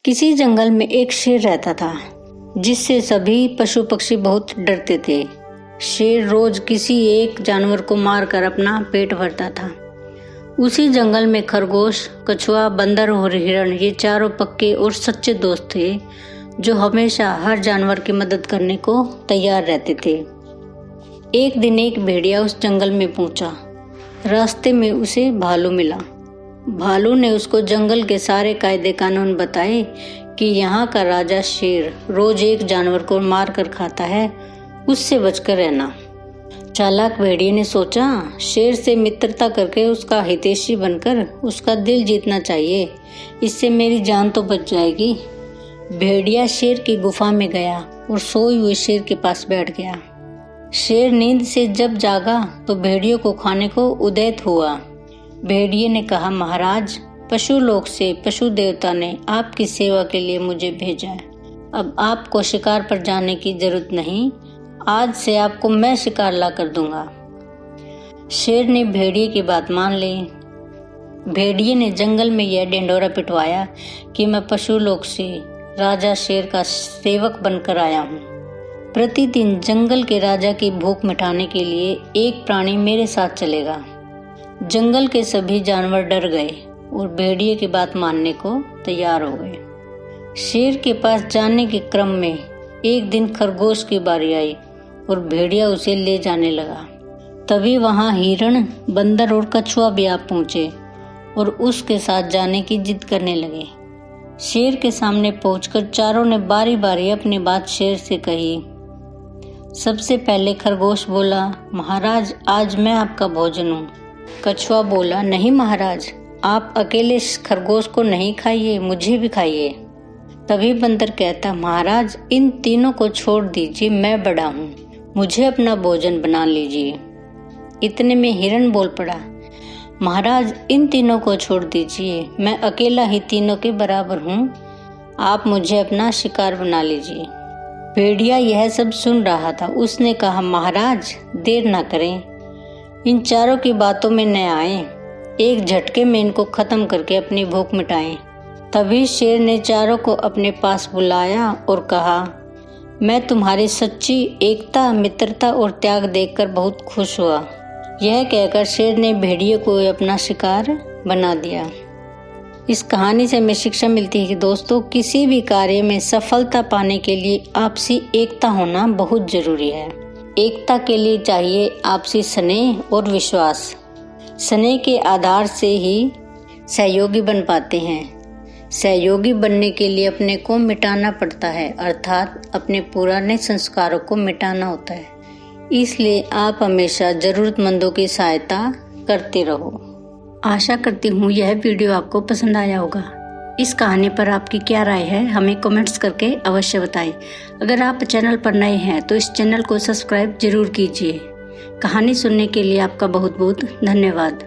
किसी जंगल में एक शेर रहता था जिससे सभी पशु पक्षी बहुत डरते थे। शेर रोज किसी एक जानवर को मारकर अपना पेट भरता था। उसी जंगल में खरगोश, कछुआ, बंदर और हिरण ये चारों पक्के और सच्चे दोस्त थे जो हमेशा हर जानवर की मदद करने को तैयार रहते थे। एक दिन एक भेड़िया उस जंगल में पहुंचा। रास्ते में उसे भालू मिला। भालू ने उसको जंगल के सारे कायदे कानून बताए कि यहाँ का राजा शेर रोज एक जानवर को मार कर खाता है, उससे बचकर रहना। चालाक भेड़िए ने सोचा, शेर से मित्रता करके उसका हितैषी बनकर उसका दिल जीतना चाहिए, इससे मेरी जान तो बच जाएगी। भेड़िया शेर की गुफा में गया और सोए हुए शेर के पास बैठ गया। शेर नींद से जब जागा तो भेड़ियों को खाने को उद्यत हुआ। भेड़िए ने कहा, महाराज, पशु लोक से पशु देवता ने आपकी सेवा के लिए मुझे भेजा है। अब आपको शिकार पर जाने की जरूरत नहीं, आज से आपको मैं शिकार ला कर दूंगा। शेर ने भेड़िए की बात मान ली। भेड़िए ने जंगल में यह ढिंढोरा पिटवाया कि मैं पशु लोक से राजा शेर का सेवक बनकर आया हूँ। प्रतिदिन जंगल के राजा की भूख मिटाने के लिए एक प्राणी मेरे साथ चलेगा। जंगल के सभी जानवर डर गए और भेड़िए की बात मानने को तैयार हो गए। शेर के पास जाने के क्रम में एक दिन खरगोश की बारी आई और भेड़िया उसे ले जाने लगा। तभी वहां हिरण, बंदर और कछुआ भी आ पहुंचे और उसके साथ जाने की जिद करने लगे। शेर के सामने पहुंचकर चारों ने बारी बारी अपनी बात शेर से कही। सबसे पहले खरगोश बोला, महाराज, आज मैं आपका भोजन हूँ। कछुआ बोला, नहीं महाराज, आप अकेले खरगोश को नहीं खाइए, मुझे भी खाइए। तभी बंदर कहता, महाराज, इन तीनों को छोड़ दीजिए, मैं बड़ा हूँ, मुझे अपना भोजन बना लीजिए। इतने में हिरण बोल पड़ा, महाराज, इन तीनों को छोड़ दीजिए, मैं अकेला ही तीनों के बराबर हूँ, आप मुझे अपना शिकार बना लीजिए। भेड़िया यह सब सुन रहा था। उसने कहा, महाराज, देर ना करें, इन चारों की बातों में न आए, एक झटके में इनको खत्म करके अपनी भूख मिटाएं। तभी शेर ने चारों को अपने पास बुलाया और कहा, मैं तुम्हारी सच्ची एकता, मित्रता और त्याग देखकर बहुत खुश हुआ। यह कहकर शेर ने भेड़िए को अपना शिकार बना दिया। इस कहानी से हमें शिक्षा मिलती है कि दोस्तों, किसी भी कार्य में सफलता पाने के लिए आपसी एकता होना बहुत जरूरी है। एकता के लिए चाहिए आपसी स्नेह और विश्वास। स्नेह के आधार से ही सहयोगी बन पाते हैं। सहयोगी बनने के लिए अपने को मिटाना पड़ता है, अर्थात अपने पुराने संस्कारों को मिटाना होता है। इसलिए आप हमेशा जरूरतमंदों की सहायता करते रहो। आशा करती हूँ यह वीडियो आपको पसंद आया होगा। इस कहानी पर आपकी क्या राय है, हमें कमेंट्स करके अवश्य बताएं। अगर आप चैनल पर नए हैं तो इस चैनल को सब्सक्राइब जरूर कीजिए। कहानी सुनने के लिए आपका बहुत बहुत धन्यवाद।